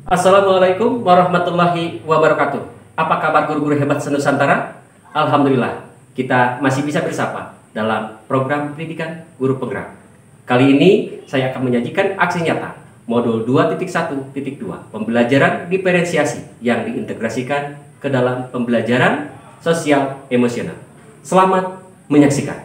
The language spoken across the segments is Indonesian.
Assalamualaikum warahmatullahi wabarakatuh. Apa kabar guru-guru hebat senusantara? Alhamdulillah, kita masih bisa bersapa dalam program pendidikan guru penggerak. Kali ini saya akan menyajikan aksi nyata modul 2.1.2 pembelajaran diferensiasi yang diintegrasikan ke dalam pembelajaran sosial emosional. Selamat menyaksikan.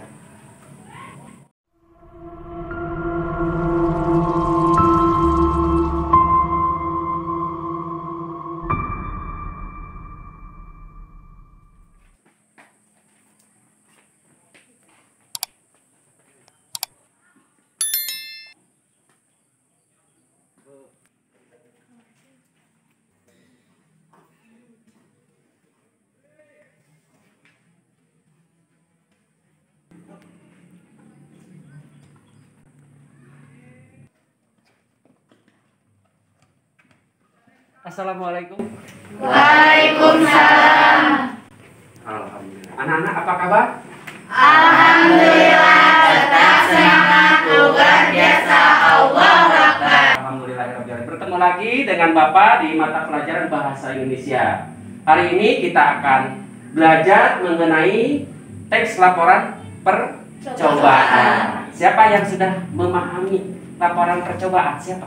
Assalamualaikum. Waalaikumsalam. Alhamdulillah. Anak-anak apa kabar? Alhamdulillah, tetap semangat, luar biasa, Allahu Akbar. Alhamdulillah. Bertemu lagi dengan Bapak di mata pelajaran Bahasa Indonesia. Hari ini kita akan belajar mengenai teks laporan percobaan. Siapa yang sudah memahami laporan percobaan? Siapa?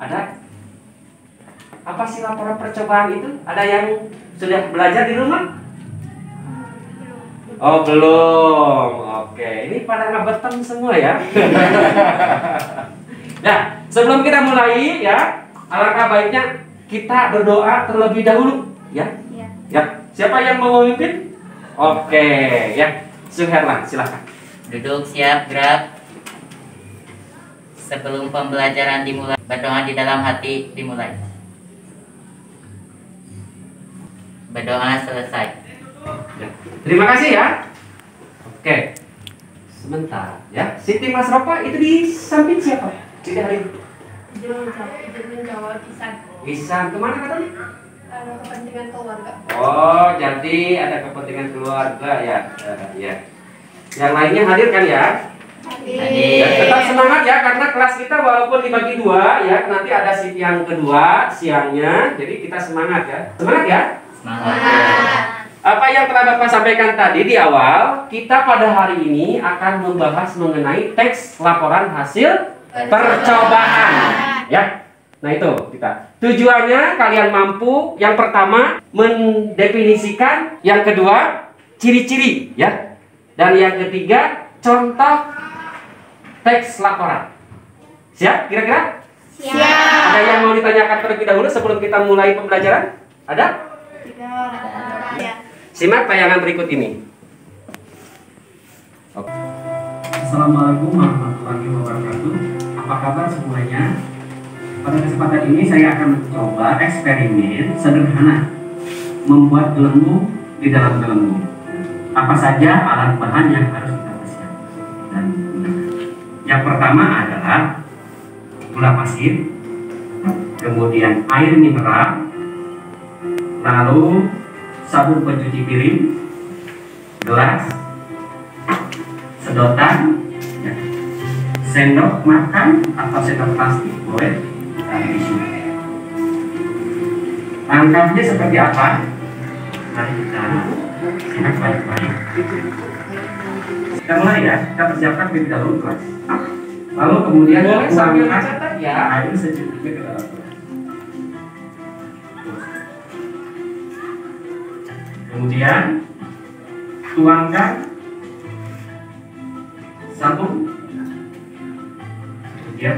Ada? Apa sih laporan percobaan itu? Ada yang sudah belajar di rumah? Oh, belum. Oke, ini pada ngebetem semua ya. Nah, sebelum kita mulai ya, alangkah baiknya kita berdoa terlebih dahulu ya. Ya. Siapa yang mau memimpin? Oke, ya. Suherlan, silakan. Duduk siap, gerak. Sebelum pembelajaran dimulai, berdoa di dalam hati dimulai. Berdoa selesai. Ya. Terima kasih ya. Oke. Sebentar ya. Siti Mas Ropa itu di samping siapa? Tidak hari ini. Jawab Isan. Isan kemana katanya? Ada kepentingan keluarga. Oh, jadi ada kepentingan keluarga ya. Ya. Yang lainnya hadir kan ya? Dan tetap semangat ya, karena kelas kita walaupun dibagi dua ya, nanti ada shift yang kedua siangnya. Jadi kita semangat ya. Semangat ya. Semangat. Apa yang telah Bapak sampaikan tadi di awal, kita pada hari ini akan membahas mengenai teks laporan hasil percobaan ya. Nah itu kita. Tujuannya kalian mampu yang pertama mendefinisikan, yang kedua ciri-ciri ya. Dan yang ketiga contoh teks laporan. Siap kira-kira? Siap. Ada yang mau ditanyakan terlebih dahulu sebelum kita mulai pembelajaran? Ada? Simak tayangan berikut ini. Assalamualaikum warahmatullahi wabarakatuh. Apa kabar semuanya? Pada kesempatan ini saya akan mencoba eksperimen sederhana membuat gelembung di dalam gelembung. Apa saja alat bahan yang harus kita persiapkan dan gunakan. Yang pertama adalah gula pasir, kemudian air mineral, lalu sabun pencuci piring, gelas, sedotan, ya, sendok makan atau sendok plastik boleh, dan tisu. Langkahnya seperti apa? Mari kita simak baik-baik. Kita mulai ya, kita persiapkan terlebih dahulu kelas. Lalu kemudian Boleh sambil tuangkan mencatat ya. air secukupnya ke dalam gelas. Kemudian tuangkan sabun. Kemudian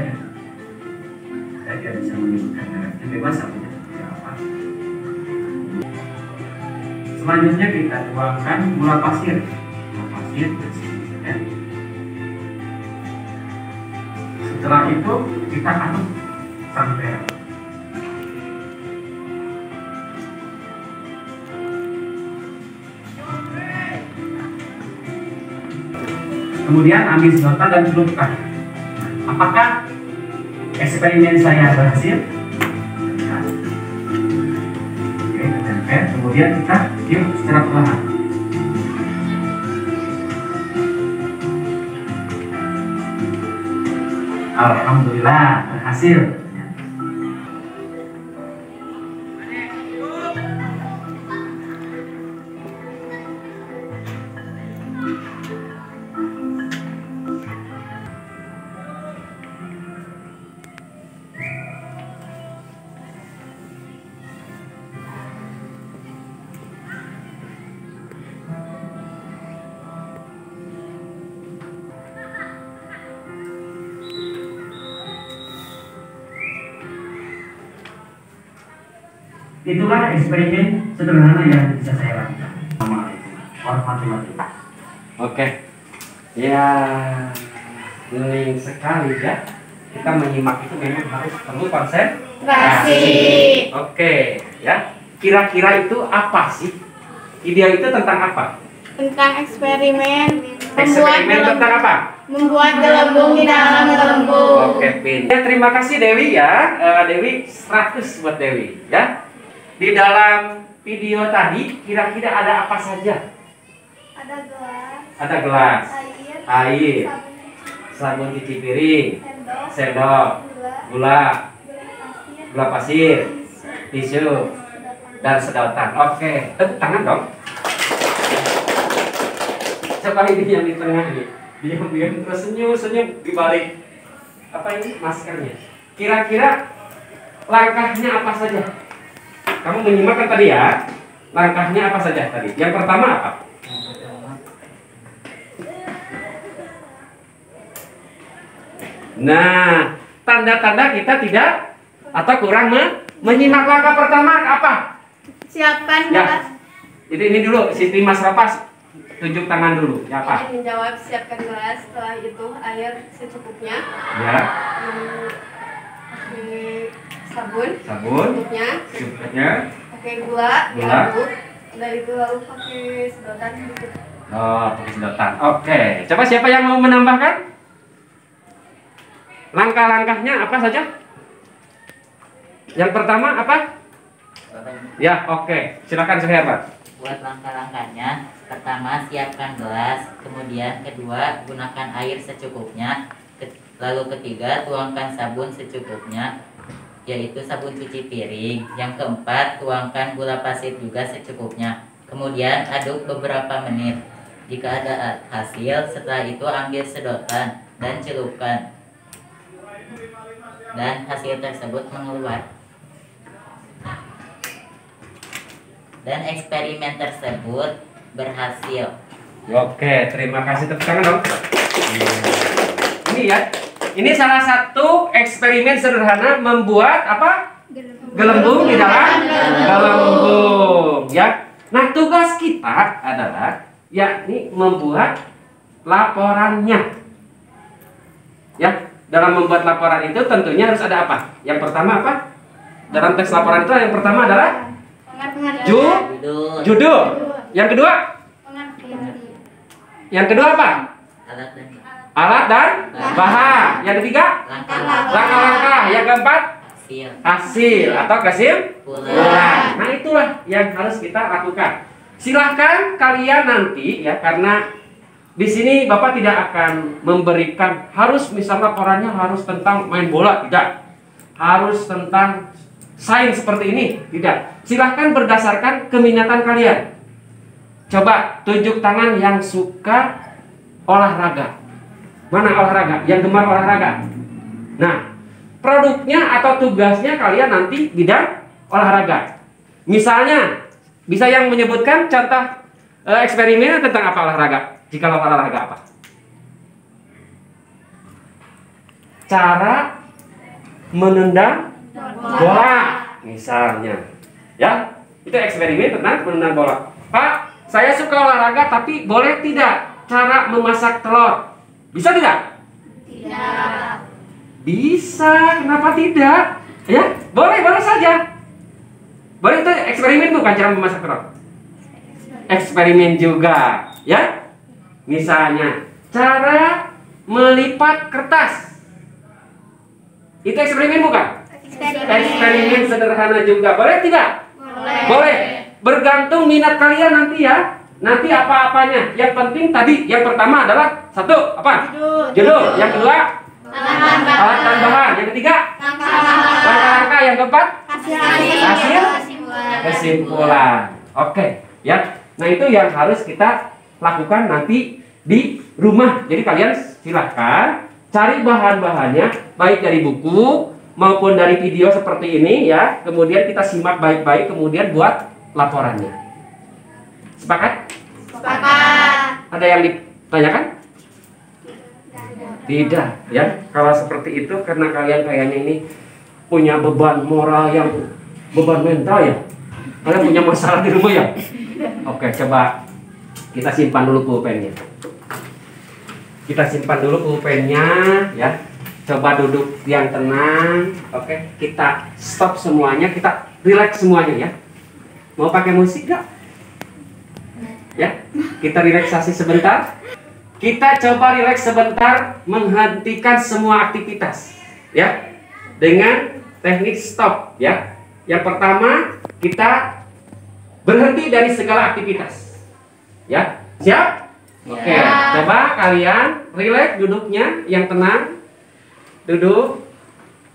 saya tidak bisa menyebutkan mereknya, bebas sabunnya seperti apa. Selanjutnya kita tuangkan gula pasir. Gula pasir bersih ya. Setelah itu kita aduk sampai rata. Kemudian ambil sedotan dan celupkan. Apakah eksperimen saya berhasil? Nah. Oke, tempel. Kemudian kita tiup secara perlahan. Alhamdulillah berhasil. Itulah eksperimen sederhana yang bisa saya lakukan. Assalamualaikum warahmatullahi wabarakatuh. Oke. Ya, bening sekali ya. Kita menyimak itu memang harus perlu konsentrasi. Oke, ya. Kira-kira itu apa sih? Ideal itu tentang apa? Tentang eksperimen Eksperimen tentang apa? membuat gelembung di dalam gelembung. Oke, Pin. Ya, terima kasih Dewi ya. Dewi 100 buat Dewi ya. Di dalam video tadi kira-kira ada apa saja? Ada gelas, Ada gelas, air, sabun, sabun cuci piring, sendok, sendok, gula, gula, gula pasir, tisu, dan sedotan. Oke, tepuk tangan dong. Coba ini yang di tengah nih. Diam-diam terus senyum-senyum di balik apa ini maskernya. Kira-kira langkahnya apa saja? Kamu menyimak kan tadi ya? Langkahnya apa saja tadi? Yang pertama apa? Nah, tanda-tanda kita tidak atau kurang menyimak. Langkah pertama apa? Siapkan Ya. gelas. Ini dulu, Siti Mas Rapas tunjuk tangan dulu. Ya apa? Ingin menjawab, siapkan gelas. Setelah itu air secukupnya. Ya, Pakai sabun sabun, secukupnya. cukupnya. Pakai gula, Gula. diaduk. Dari itu lalu pakai sedotan sedikit. Oh, pakai sedotan. Oke, coba siapa yang mau menambahkan? Langkah-langkahnya apa saja? Yang pertama apa? Ya, oke. Silakan Pak. Buat langkah-langkahnya, pertama siapkan gelas, kemudian kedua gunakan air secukupnya, lalu ketiga tuangkan sabun secukupnya, yaitu sabun cuci piring. Yang keempat tuangkan gula pasir juga secukupnya, kemudian aduk beberapa menit. Jika ada hasil, setelah itu ambil sedotan dan celupkan, dan hasil tersebut mengeluar. Dan eksperimen tersebut berhasil. Oke, terima kasih. Tepuk tangan dong. Ini ya. Ini salah satu eksperimen sederhana membuat apa? Gelembung di dalam gelembung, ya. Nah, tugas kita adalah yakni membuat laporannya. Ya, dalam membuat laporan itu tentunya harus ada apa? Yang pertama apa? Dalam teks laporan itu yang pertama adalah judul. Yang kedua? Yang kedua apa? Alat dan bahan. Yang ketiga? Langkah-langkah. Yang keempat? Hasil atau kesimpulan. Nah, itulah yang harus kita lakukan. Silahkan kalian nanti ya, karena di sini Bapak tidak akan memberikan harus misalnya laporannya harus tentang main bola, tidak. Harus tentang sains seperti ini, tidak. Silahkan berdasarkan keminatan kalian. Coba tunjuk tangan yang suka olahraga. Mana olahraga? Yang gemar olahraga. Nah, produknya atau tugasnya kalian nanti bidang olahraga. Misalnya, bisa yang menyebutkan contoh eksperimen tentang apa olahraga? Jika olahraga apa? Cara menendang bola, misalnya. Ya, itu eksperimen tentang menendang bola. Pak, saya suka olahraga, tapi boleh tidak cara memasak telur? Bisa tidak? Tidak. Bisa, kenapa tidak? Ya, boleh saja. Boleh, itu eksperimen bukan cara memasak telur. Eksperimen juga, ya. Misalnya, cara melipat kertas. Itu eksperimen bukan? Eksperimen sederhana juga. Boleh tidak? Boleh. Bergantung minat kalian nanti ya. Nanti apa-apanya. Yang penting tadi, yang pertama adalah satu, apa? Judul. Yang kedua, alat dan bahan. Yang ketiga, langkah-langkah. Yang keempat, hasil kesimpulan. Oke, ya. Nah, itu yang harus kita lakukan nanti di rumah. Jadi kalian silahkan cari bahan-bahannya, baik dari buku maupun dari video seperti ini ya. Kemudian kita simak baik-baik, kemudian buat laporannya. Sepakat? Sepakat. Ada yang ditanyakan? Tidak, ya. Kalau seperti itu karena kalian kayaknya ini punya beban moral yang beban mental ya. Kalian punya masalah di rumah ya? Oke, coba kita simpan dulu pulpennya. Kita simpan dulu pulpennya ya. Coba duduk yang tenang. Oke, kita stop semuanya, kita relax semuanya ya. Mau pakai musik gak? Ya, kita relaksasi sebentar. Kita coba relax sebentar, menghentikan semua aktivitas ya. Dengan teknik stop ya. Yang pertama, kita berhenti dari segala aktivitas. Ya, siap? Oke, coba kalian relax duduknya yang tenang. Duduk,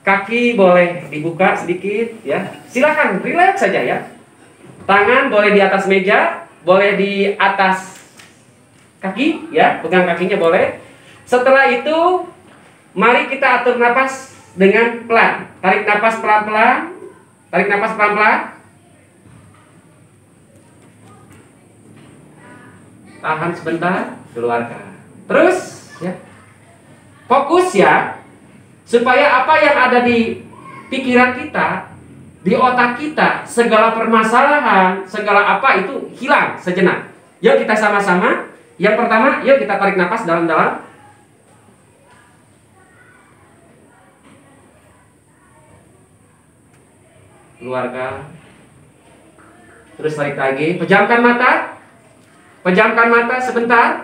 kaki boleh dibuka sedikit ya. Silakan relax saja ya. Tangan boleh di atas meja, boleh di atas kaki ya, pegang kakinya boleh. Setelah itu, mari kita atur napas dengan pelan. Tarik napas pelan-pelan. Tarik napas pelan-pelan. Tahan sebentar, keluarkan. Terus ya. Fokus ya. Supaya apa yang ada di pikiran kita, di otak kita, segala permasalahan, segala apa itu hilang sejenak. Yuk kita sama-sama. Yang pertama, yuk kita tarik nafas dalam-dalam. Keluarkan. Terus tarik lagi. Pejamkan mata. Pejamkan mata sebentar.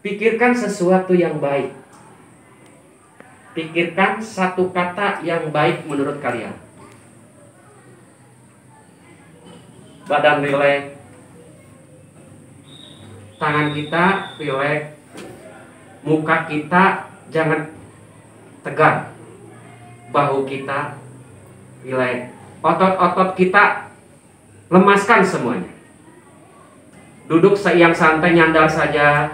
Pikirkan sesuatu yang baik. Pikirkan satu kata yang baik menurut kalian. Badan rileks. Tangan kita rileks. Muka kita jangan tegang. Bahu kita rileks. Otot-otot kita lemaskan semuanya. Duduk yang santai, nyandar saja.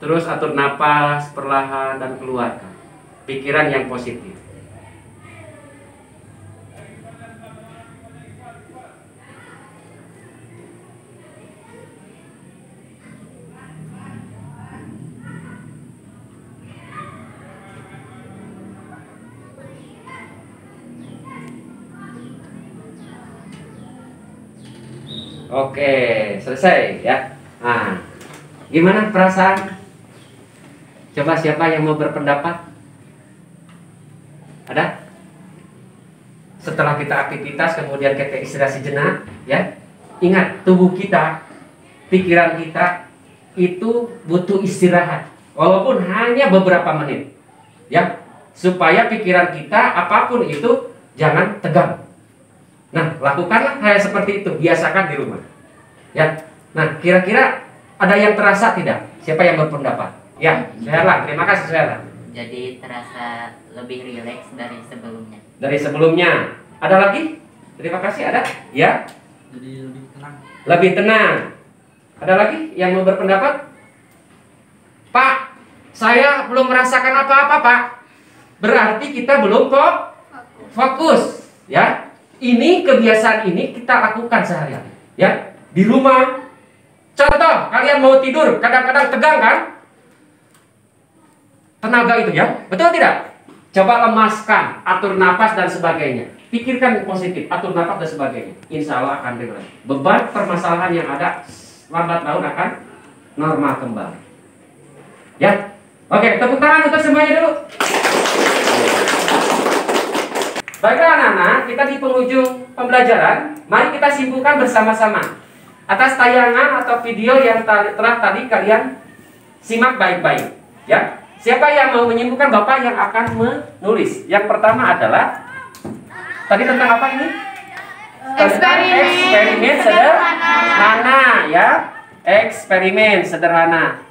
Terus atur napas perlahan dan keluarkan. Pikiran yang positif. Oke, selesai ya. Nah, gimana perasaan? Coba siapa yang mau berpendapat? Ada? Setelah kita aktivitas, kemudian kita istirahat sejenak, ya. Ingat, tubuh kita, pikiran kita itu butuh istirahat, walaupun hanya beberapa menit, ya. Supaya pikiran kita apapun itu jangan tegang. Nah, lakukanlah hal seperti itu, biasakan di rumah, ya. Nah, kira-kira ada yang terasa tidak? Siapa yang berpendapat? Ya, Suherlan, terima kasih Suherlan. Jadi terasa lebih rileks dari sebelumnya. Dari sebelumnya. Ada lagi? Terima kasih, ada? Ya. Jadi lebih tenang. Lebih tenang. Ada lagi yang mau berpendapat? Pak, saya belum merasakan apa-apa, Pak. Berarti kita belum kok fokus, ya. Ini kebiasaan ini kita lakukan sehari-hari, ya. Di rumah. Contoh, kalian mau tidur, kadang-kadang tegang kan? Tenaga itu ya, betul tidak? Coba lemaskan, atur napas dan sebagainya. Pikirkan positif, atur napas dan sebagainya. Insya Allah akan rileks. Beban permasalahan yang ada lambat laun akan normal kembali. Ya, oke, tepuk tangan untuk semuanya dulu. Baiklah anak-anak, kita di penghujung pembelajaran. Mari kita simpulkan bersama-sama atas tayangan atau video yang telah tadi kalian simak baik-baik. Ya. Siapa yang mau menyimpulkan? Bapak yang akan menulis. Yang pertama adalah tadi tentang apa ini? Eksperimen sederhana, ya. Eksperimen sederhana.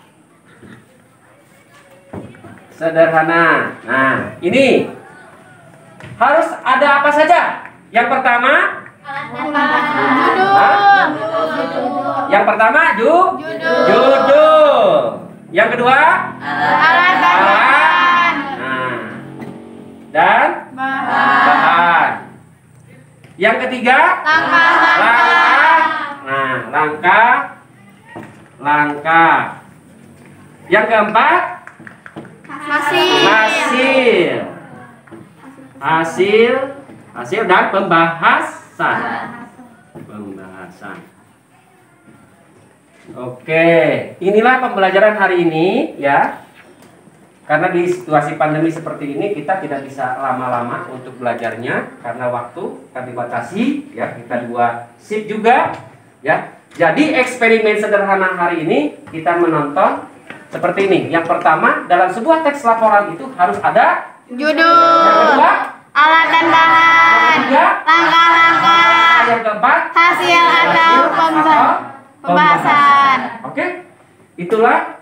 Sederhana. Nah, ini harus ada apa saja? Yang pertama, yang pertama judul. Yang kedua, Alat bahan. Nah, dan bahan. Yang ketiga, langkah. Nah, langkah. Yang keempat, hasil. hasil dan pembahasan. Oke, inilah pembelajaran hari ini ya. Karena di situasi pandemi seperti ini kita tidak bisa lama-lama untuk belajarnya karena waktu kan dibatasi ya. Kita 2 shift juga ya. Jadi eksperimen sederhana hari ini kita menonton seperti ini. Yang pertama, dalam sebuah teks laporan itu harus ada Judul. yang kedua, Alat dan bahan. yang ketiga, Langkah-langkah. yang keempat, Hasil atau pembahasan. Oke, itulah.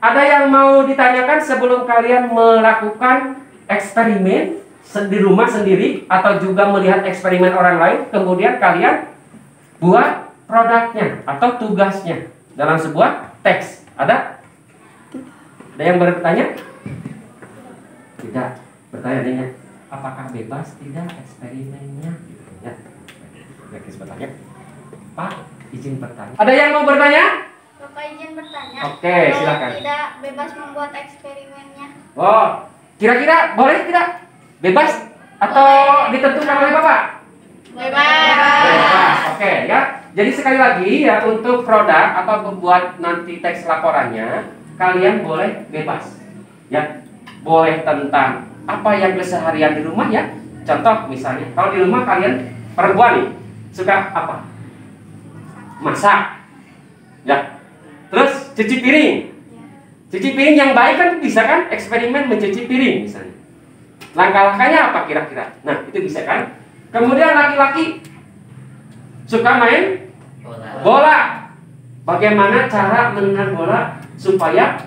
Ada yang mau ditanyakan sebelum kalian melakukan eksperimen di rumah sendiri atau juga melihat eksperimen orang lain, kemudian kalian buat produknya atau tugasnya dalam sebuah teks. Ada? Ada yang bertanya? Tidak. Bertanya, apakah bebas tidak eksperimennya? Ya. Oke, sebentar ya. Pak, izin bertanya. Ada yang mau bertanya? Bapak izin bertanya. Oke, silakan. Kalau tidak bebas membuat eksperimennya. Oh, kira-kira boleh tidak? Bebas atau ditentukan oleh Bapak? Bebas. Oke, ya. Jadi sekali lagi ya, untuk produk atau membuat nanti teks laporannya, kalian boleh bebas. Ya. Boleh tentang apa yang keseharian di rumah ya. Contoh misalnya, kalau di rumah kalian perempuan nih, suka apa? Masak. Ya. Terus cuci piring. Cuci piring yang baik kan bisa kan eksperimen mencuci piring misalnya. Langkah-langkahnya apa kira-kira? Nah, itu bisa kan? Kemudian laki-laki suka main bola. Bagaimana cara menendang bola supaya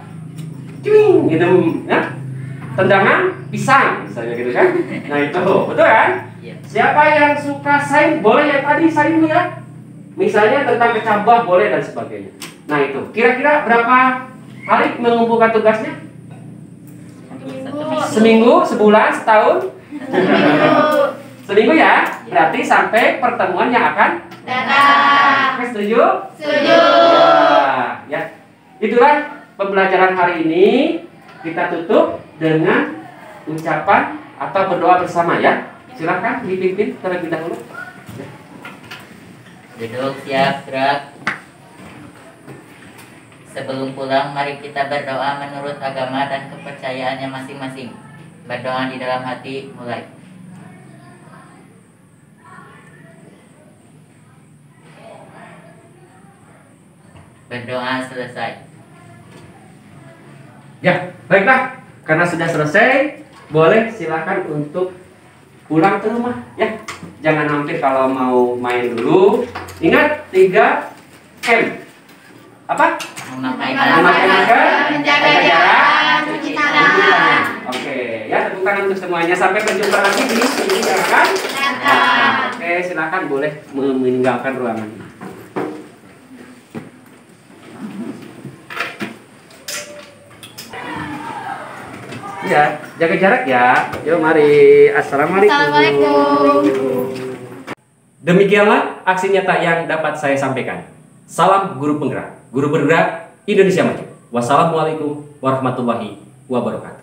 cuing gitu ya? Tendangan pisang misalnya gitu kan. Nah, itu betul kan? Siapa yang suka sains boleh ya tadi sains ya? Misalnya tentang kecambah boleh dan sebagainya. Nah, itu kira-kira berapa hari mengumpulkan tugasnya? Seminggu, sebulan, setahun? Seminggu ya? Berarti sampai pertemuan yang akan datang. Setuju? Setuju. Ya. Itulah pembelajaran hari ini. Kita tutup dengan ucapan atau berdoa bersama ya. Silakan dipimpin terlebih dahulu. Duduk, siap, gerak. Sebelum pulang, mari kita berdoa menurut agama dan kepercayaannya masing-masing. Berdoa di dalam hati, mulai. Berdoa selesai. Ya, baiklah. Karena sudah selesai, boleh silakan untuk pulang ke rumah ya. Jangan hampir kalau mau main dulu. Ingat 3 M. Apa? Memakai masker, menjaga jarak, cuci tangan. Oke, ya tepuk tangan untuk semuanya. Sampai berjumpa lagi di sini ya kan? Oke, silakan boleh meninggalkan ruangan. Ya, jaga jarak ya. Yuk mari. Assalamualaikum. Demikianlah aksi nyata yang dapat saya sampaikan. Salam guru penggerak. Guru bergerak Indonesia Maju. Wassalamualaikum warahmatullahi wabarakatuh.